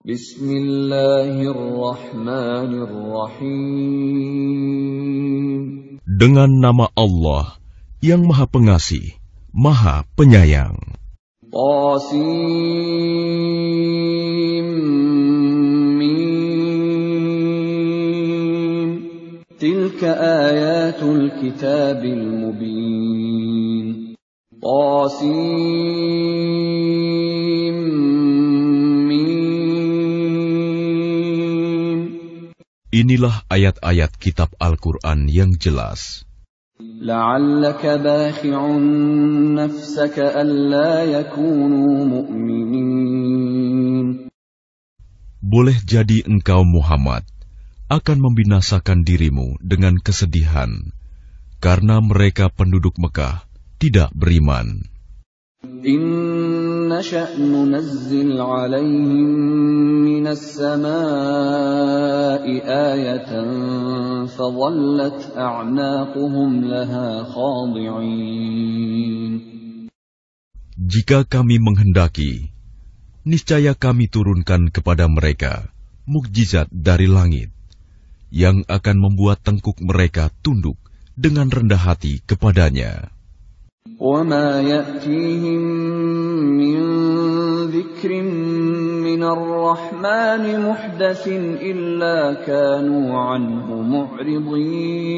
Bismillahirrahmanirrahim. Dengan nama Allah yang Maha Pengasih, Maha Penyayang. Qasim. Tilka ayatul kitabil mubin. Qasim. Inilah ayat-ayat kitab Al-Quran yang jelas. La'allaka bakhi'un nafsaka alla yakunu mu'minin. Boleh jadi engkau Muhammad akan membinasakan dirimu dengan kesedihan karena mereka penduduk Mekah tidak beriman. Inna sya'nu nazzil 'alaihim minas samaa'i ayatan fadhallat a'naquhum laha khadi'in. Jika kami menghendaki, niscaya kami turunkan kepada mereka mukjizat dari langit yang akan membuat tengkuk mereka tunduk dengan rendah hati kepadanya. وَمَا يَأْتِيهِمْ مِنْ ذِكْرٍ مِنَ الرَّحْمَنِ مُحْدَثٍ إِلَّا كَانُوا عَنْهُ مُعْرِضِينَ.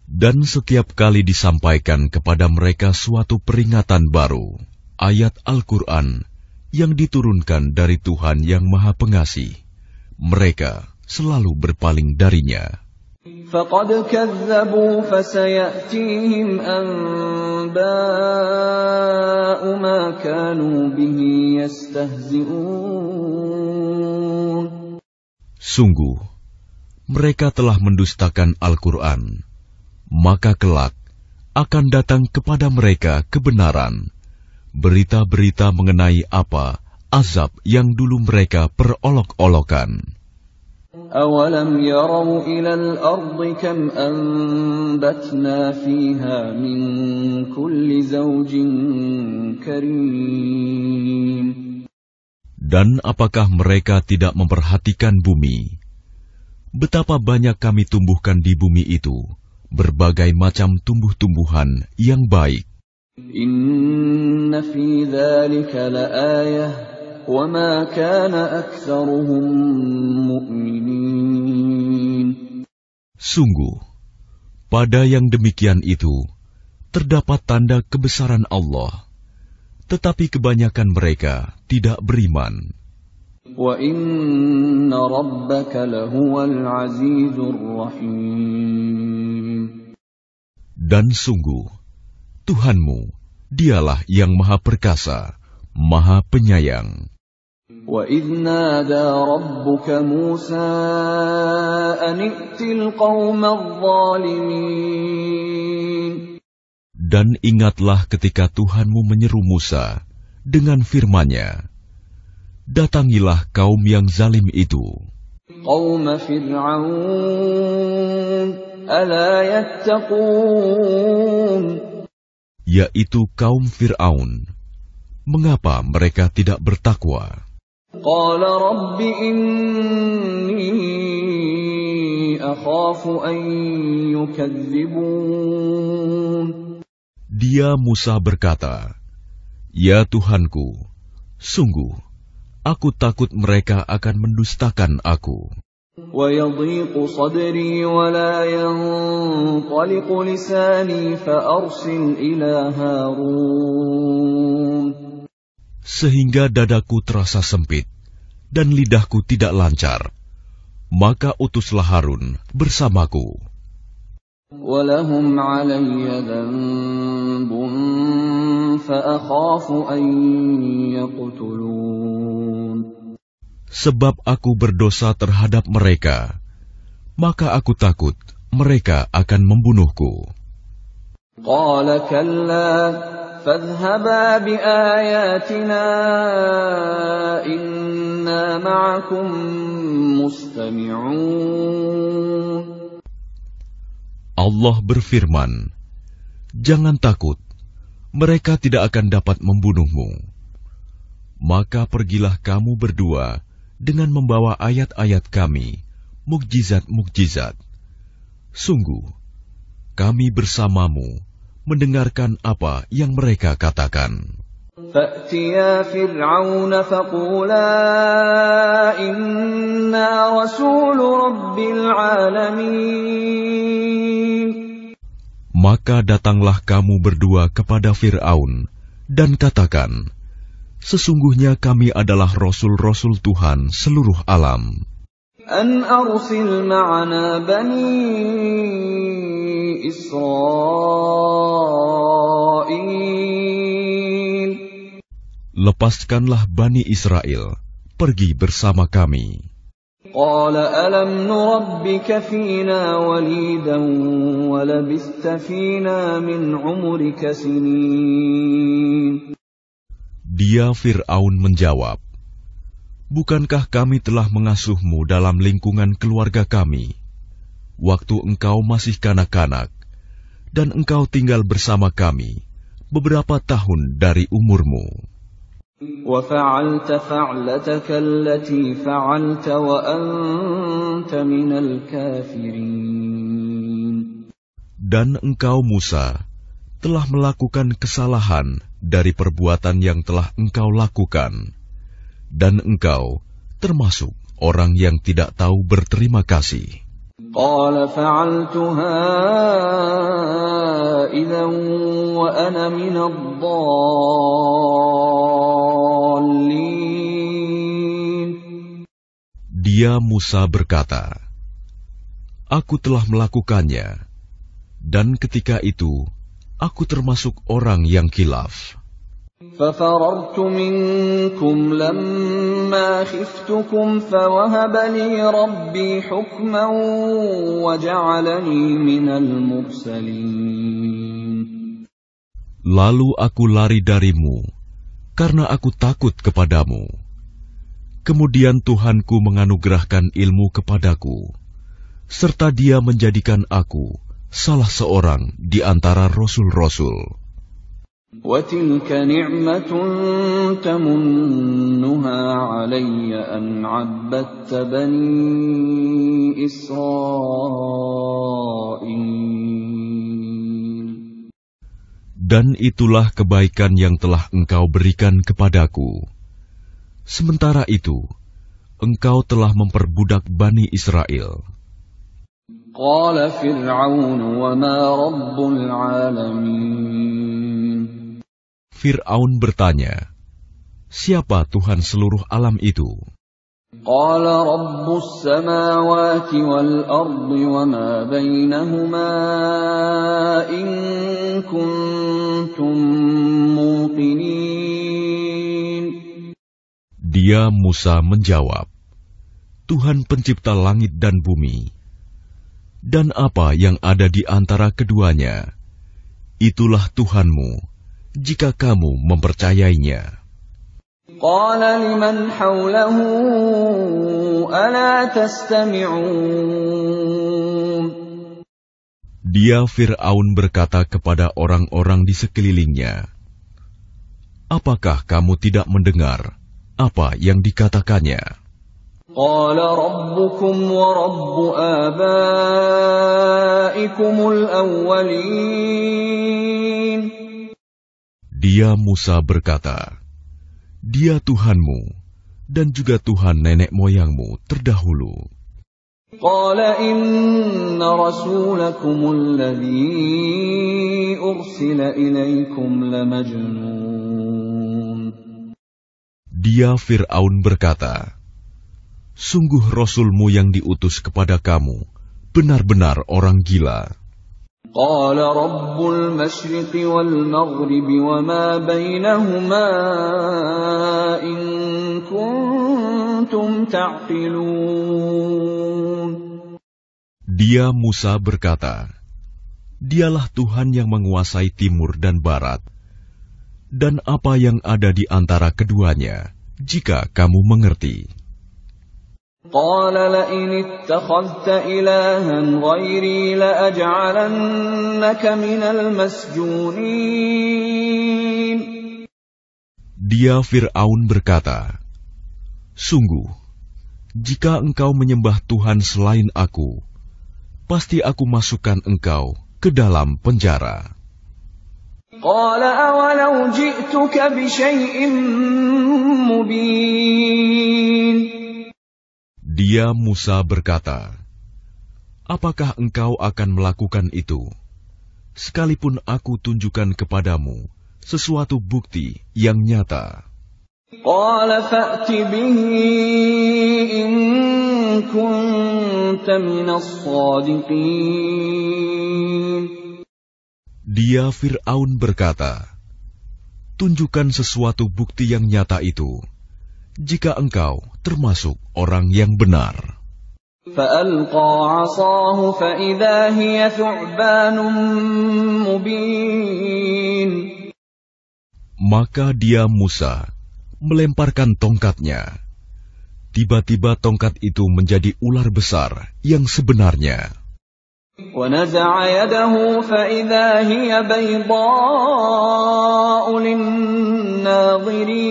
Dan setiap kali disampaikan kepada mereka suatu peringatan baru, ayat Al-Quran yang diturunkan dari Tuhan yang Maha Pengasih, mereka selalu berpaling darinya. فَقَدْ كَذَّبُوا فَسَيَأْتِيهِمْ أَنْبَاءُ مَا كَانُوا بِهِ يَسْتَهْزِئُونَ. Sungguh, mereka telah mendustakan Al-Quran, maka kelak akan datang kepada mereka kebenaran, berita-berita mengenai apa azab yang dulu mereka perolok-olokan. أَوَلَمْ يَرَوْا إِلَى الْأَرْضِ كَمْ أَنبَتْنَا فِيهَا مِنْ كُلِّ زَوْجٍ كَرِيمٍ. Dan apakah mereka tidak memperhatikan bumi? Betapa banyak kami tumbuhkan di bumi itu berbagai macam tumbuh-tumbuhan yang baik. Inna fi dzalika laayah wa ma kana aktsaruhum mu'minin. Sungguh, pada yang demikian itu terdapat tanda kebesaran Allah, tetapi kebanyakan mereka tidak beriman. Wa inna rabbaka lahuwal azizur rahim. Dan sungguh, Tuhanmu, dialah yang Maha Perkasa, Maha Penyayang. وَإِذْ نَادَى رَبُّكَ مُوسَىٰ أَنِ ائْتِ الْقَوْمَ الظَّالِمِينَ. Dan ingatlah ketika Tuhanmu menyeru Musa dengan firman-Nya, datangilah kaum yang zalim itu. قَوْمَ فِرْعَوْنَ أَلَا يَتَّقُونَ. Yaitu kaum Fir'aun. Mengapa mereka tidak bertakwa? قال رب إني أخاف أن يكذبون. Dia Musa berkata, Ya Tuhanku, sungguh, aku takut mereka akan mendustakan aku. ويضيق صدري ولا ينطلق لساني فأرسل إلى هارون. Sehingga dadaku terasa sempit dan lidahku tidak lancar, maka utuslah Harun bersamaku. وَلَهُمْ عَلَيَّ ذَنبٌ فَأَخَافُ أَن يَقْتُلُونِ. Sebab aku berdosa terhadap mereka, maka aku takut mereka akan membunuhku. قَالَ كَلَّا فَاذْهَبَا بِآيَاتِنَا إِنَّا مَعَكُمْ مُسْتَمِعُونَ. Allah berfirman, Jangan takut, mereka tidak akan dapat membunuhmu. Maka pergilah kamu berdua dengan membawa ayat-ayat kami, mukjizat-mukjizat. Sungguh, kami bersamamu mendengarkan apa yang mereka katakan. فَأْتِيَا فِرْعَوْنَ فَقُولَا إِنَّا رَسُولُ رَبِّ الْعَالَمِينَ. Maka datanglah kamu berdua kepada Fir'aun dan katakan, sesungguhnya kami adalah rasul-rasul Tuhan seluruh alam. أَنْ أَرْسِلْ مَعَنَا بَنِي إِسْرَائِيلَ. Lepaskanlah Bani Israel, pergi bersama kami. قَالَ أَلَمْ نُرَبِّكَ فِينَا وَلِيدًا وَلَبِثْتَ فِينَا مِنْ عُمُرِكَ سِنِينَ. Dia Fir'aun menjawab, bukankah kami telah mengasuhmu dalam lingkungan keluarga kami, waktu engkau masih kanak-kanak, dan engkau tinggal bersama kami beberapa tahun dari umurmu. وَفَعَلْتَ فَعْلَتَكَ الَّتِي فَعَلْتَ وَأَنْتَ مِنَ الْكَافِرِينَ. Dan engkau Musa telah melakukan kesalahan dari perbuatan yang telah engkau lakukan, dan engkau termasuk orang yang tidak tahu berterima kasih. قَالَ فَعَلْتُهَا إِذًا وَأَنَا مِنَ الضَّالِّينَ. Dia Musa berkata, aku telah melakukannya, dan ketika itu aku termasuk orang yang khilaf. فَفَرَرْتُ مِنْكُمْ لَمَّا خِفْتُكُمْ فَوَهَبَ لِي رَبِّي حُكْمًا وَجَعَلَنِي مِنَ الْمُرْسَلِينَ. Lalu aku lari darimu, karena aku takut kepadamu. Kemudian Tuhanku menganugerahkan ilmu kepadaku, serta Dia menjadikan aku salah seorang di antara rasul-rasul. وَتِلْكَ نِعْمَةٌ تَمُنُّهَا عَلَيَّ أَنْ عَبَّدتَّ بَنِي إِسْرَائِيلَ. Dan itulah kebaikan yang telah engkau berikan kepadaku. Sementara itu, engkau telah memperbudak Bani Israel. قَالَ فِرْعَوْنُ وَمَا رَبُّ الْعَالَمِينَ. Fir'aun bertanya, siapa Tuhan seluruh alam itu? قَالَ رَبُّ السَّمَاوَاتِ وَالْأَرْضِ وَمَا بَيْنَهُمَا إِن كُنتُم مُّوقِنِينَ. Dia Musa menjawab, Tuhan pencipta langit dan bumi, dan apa yang ada di antara keduanya, itulah Tuhanmu, jika kamu mempercayainya. قَالَ لِمَنْ حَوْلَهُ أَلَا تَسْتَمِعُونَ. Dia Fir'aun berkata kepada orang-orang di sekelilingnya, apakah kamu tidak mendengar apa yang dikatakannya? قَالَ رَبُّكُمْ وَرَبُّ آبَائِكُمُ الْأَوَّلِينَ. Dia Musa berkata, Dia Tuhanmu dan juga Tuhan nenek moyangmu terdahulu. قَالَ إِنَّ رَسُولَكُمُ الَّذِي أُرْسِلَ إِلَيْكُمْ لَمَجْنُونَ. Dia Fir'aun berkata, sungguh Rasulmu yang diutus kepada kamu benar-benar orang gila. قَالَ رَبُّ الْمَشْرِقِ وَالْمَغْرِبِ وَمَا بَيْنَهُمَا إِن كُنتُمْ تَعْقِلُونَ. Dia Musa berkata, Dialah Tuhan yang menguasai timur dan barat, dan apa yang ada di antara keduanya, jika kamu mengerti. قَالَ لَئِنِ اتَّخَذْتَ إِلَٰهًا غَيْرِي لَأَجْعَلَنَّكَ مِنَ الْمَسْجُونِينَ. Dia Fir'aun berkata, "Sungguh, jika engkau menyembah Tuhan selain aku, pasti aku masukkan engkau ke dalam penjara." قال أولو جئتك بشيء مبين. Dia Musa berkata, "Apakah engkau akan melakukan itu, sekalipun aku tunjukkan kepadamu sesuatu bukti yang nyata?" قال فأت به إن كنت من الصادقين. Dia Fir'aun berkata, "Tunjukkan sesuatu bukti yang nyata itu, jika engkau termasuk orang yang benar." فألقى عصاه فإذا هي ثعبان مبين. Maka dia Musa melemparkan tongkatnya. Tiba-tiba tongkat itu menjadi ular besar yang sebenarnya. ونزع يده فإذا هي بيضاء للناظرين.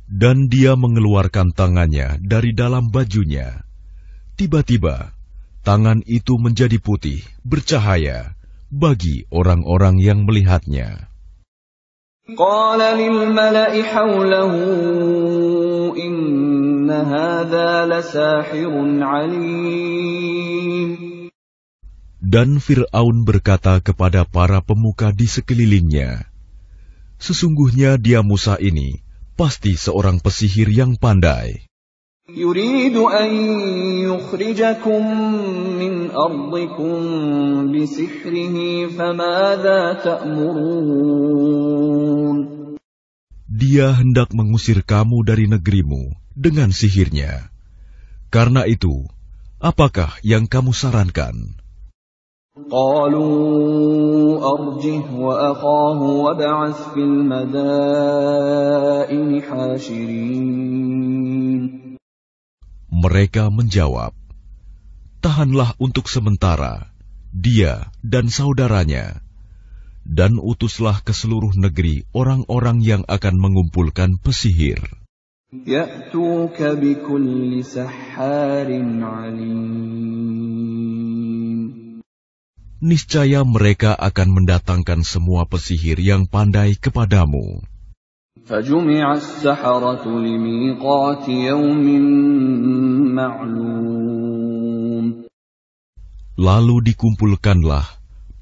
Dan dia mengeluarkan tangannya dari dalam bajunya. Tiba-tiba, tangan itu menjadi putih, bercahaya bagi orang-orang yang melihatnya. قال للملأ حوله إن هذا لساحر عليم. Dan Fir'aun berkata kepada para pemuka di sekelilingnya, "Sesungguhnya dia Musa ini pasti seorang pesihir yang pandai. يريد أن يخرجكم من أرضكم بسحره فماذا تأمرون." Dia hendak mengusir kamu dari negerimu dengan sihirnya. Karena itu, apakah yang kamu sarankan? قالوا أرجه وأخاه وابعث في المدائن حاشرين. Mereka menjawab, "Tahanlah untuk sementara dia dan saudaranya, dan utuslah ke seluruh negeri orang-orang yang akan mengumpulkan pesihir. يأتوك بكل سحار عليم. Niscaya mereka akan mendatangkan semua pesihir yang pandai kepadamu." فجمع السحرة لميقات يوم معلوم. Lalu dikumpulkanlah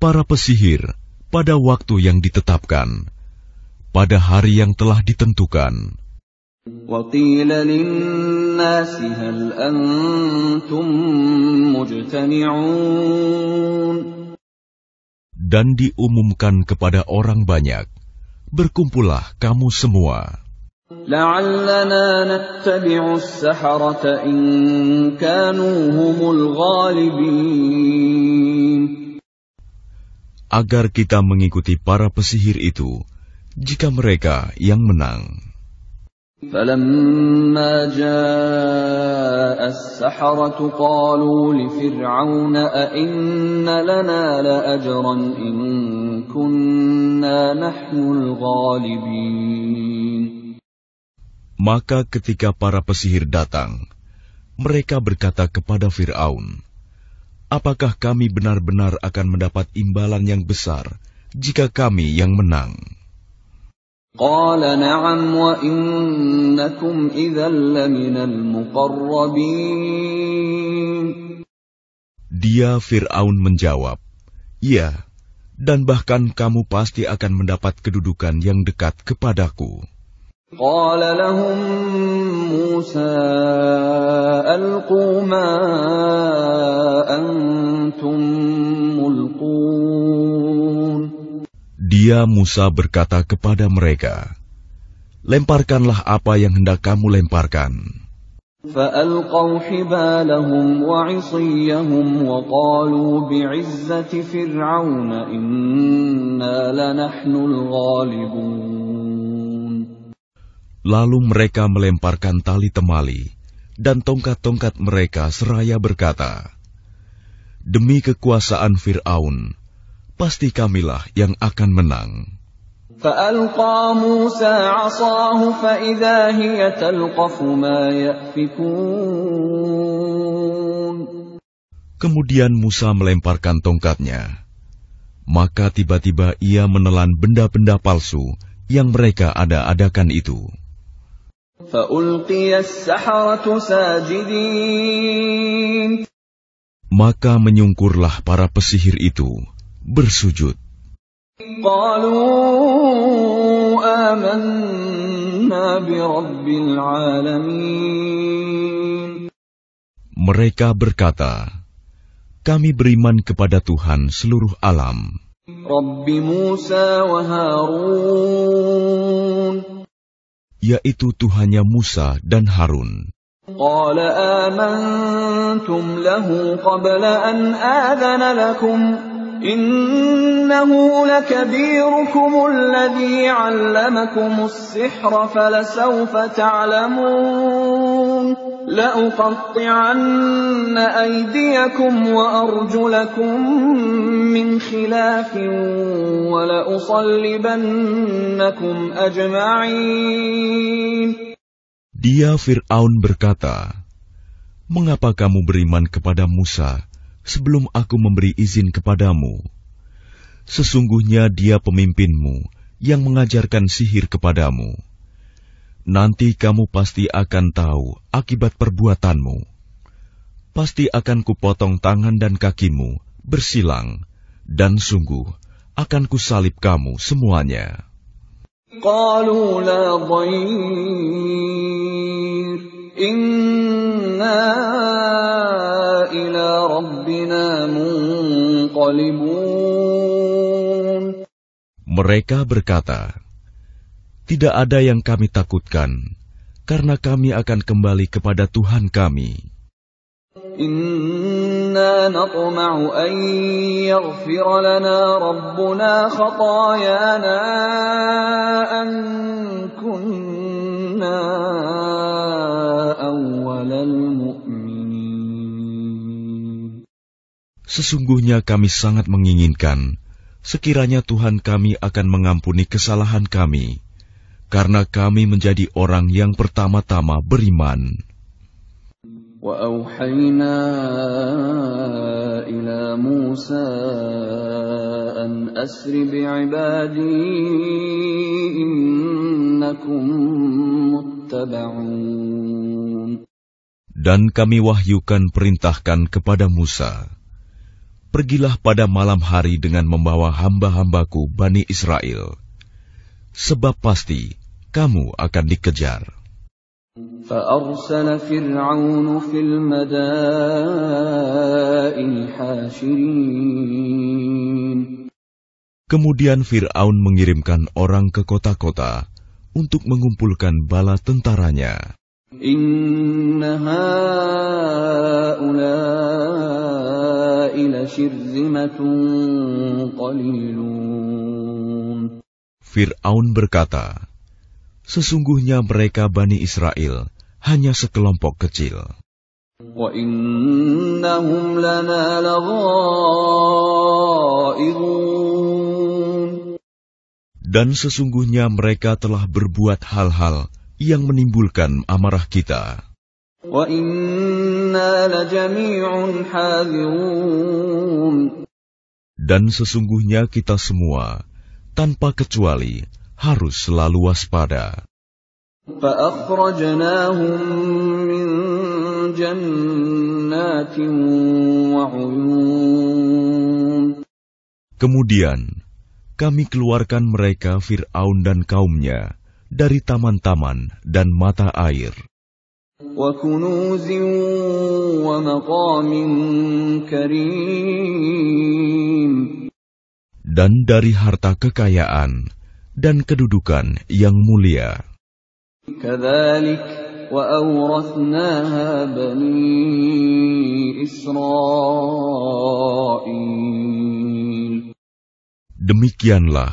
para pesihir pada waktu yang ditetapkan, pada hari yang telah ditentukan. وقيل للناس هل أنتم مجتمعون. Dan diumumkan kepada orang banyak, "Berkumpullah kamu semua. لعلنا نتبع السحرة إن كانوا هم الغالبين. Agar kita mengikuti para pesihir itu, jika mereka yang menang." فلما جاء السحرة قالوا لفرعون أئن لنا لأجرا إن كنا نحن الغالبين. Maka ketika para pesihir datang, mereka berkata kepada Fir'aun, "Apakah kami benar-benar akan mendapat imbalan yang besar jika kami yang menang?" قال نعم وإنكم إذا لمن المقربين. Dia Fir'aun menjawab, "Ya, dan bahkan kamu pasti akan mendapat kedudukan yang dekat kepadaku." قال لهم موسى ألقوا ما أنتم ملقون. Dia Musa berkata kepada mereka, "Lemparkanlah apa yang hendak kamu lemparkan." فألقوا حبالهم وعصيهم وقالوا بعزة فرعون إنا لنحن الغالبون. Lalu mereka melemparkan tali temali dan tongkat-tongkat mereka seraya berkata, "Demi kekuasaan Fir'aun, pasti kamilah yang akan menang." فألقى موسى عصاه فإذا هي تلقف ما يأفكون. Kemudian Musa melemparkan tongkatnya. Maka tiba-tiba ia menelan benda-benda palsu yang mereka ada-adakan itu. فألقي السحرة ساجدين. Maka menyungkurlah para pesihir itu, bersujud. قالوا آمنا برب العالمين. Mereka berkata, kami beriman kepada Tuhan seluruh alam. رب موسى وهارون. Yaitu Tuhannya Musa dan Harun. قال آمنتم له قبل أن آذن لكم إنه لكبيركم الذي علمكم السحر فلسوف تعلمون لأقطعن أيديكم وأرجلكم من خلاف ولأصلبنكم أجمعين. Dia Fir'aun berkata, mengapa kamu beriman kepada Musa sebelum aku memberi izin kepadamu? Sesungguhnya dia pemimpinmu yang mengajarkan sihir kepadamu. Nanti kamu pasti akan tahu akibat perbuatanmu. Pasti akan kupotong tangan dan kakimu bersilang, dan sungguh akan kusalib kamu semuanya. قالوا لا ضير إنا إلى ربنا منقلبون. Mereka berkata, tidak ada yang kami takutkan, karena kami akan kembali kepada Tuhan kami. إنا نطمع أن يغفر لنا ربنا خطايانا أن كنا أول المؤمنين. Sesungguhnya kami sangat menginginkan sekiranya Tuhan kami akan mengampuni kesalahan kami, karena kami menjadi orang yang pertama-tama beriman. وأوحينا إلى موسى أن أسر بعبادي إنكم متبعون. Dan kami wahyukan perintahkan kepada Musa, pergilah pada malam hari dengan membawa hamba-hambaku Bani Israel, sebab pasti kamu akan dikejar. فأرسل فرعون في المدائن حاشرين. Kemudian Fir'aun mengirimkan orang ke kota-kota untuk mengumpulkan bala tentaranya. إن هؤلاء لشرذمة قليلون. Fir'aun berkata, sesungguhnya mereka Bani Israel hanya sekelompok kecil. وَإِنَّهُمْ لَنَا لَغَائِظُونَ. Dan sesungguhnya mereka telah berbuat hal-hal yang menimbulkan amarah kita. وَإِنَّا لَجَمِيعٌ حَاذِرُونَ. Dan sesungguhnya kita semua, tanpa kecuali, harus selalu waspada. فَأَخْرَجْنَاهُمْ مِنْ جَنَّاتٍ وَعُيُونٍ. Kemudian, kami keluarkan mereka Fir'aun dan kaumnya dari taman-taman dan mata air. وَكُنُوزٍ وَمَقَامٍ كَرِيمٍ. Dan dari harta kekayaan dan kedudukan yang mulia. كَذَلِكَ وَأَوْرَثْنَاهَا بَنِي إِسْرَائِيلَ. Demikianlah,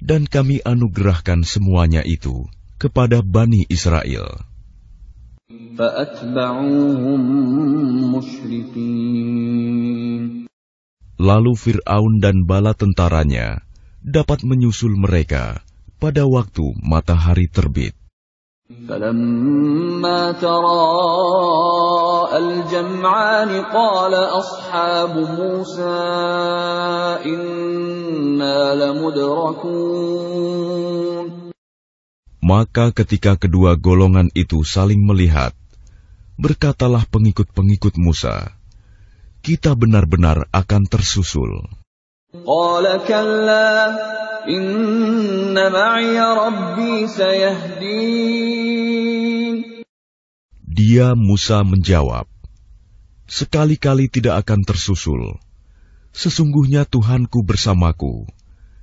dan kami anugerahkan semuanya itu kepada Bani Israel. فَأَتْبَعُوهُمْ مُشْرِقِينَ. Lalu Fir'aun dan bala tentaranya dapat menyusul mereka pada waktu matahari terbit. فَلَمَّا تَرَاءَى الْجَمْعَانِ قَالَ أَصْحَابُ مُوسَى إِنَّا لَمُدْرَكُونَ. Maka ketika kedua golongan itu saling melihat, berkatalah pengikut-pengikut Musa, kita benar-benar akan tersusul. Qala kalla inna ma'iya rabbi sayahdin. Dia Musa menjawab, sekali-kali tidak akan tersusul. Sesungguhnya Tuhanku bersamaku,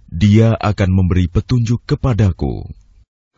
Dia akan memberi petunjuk kepadaku.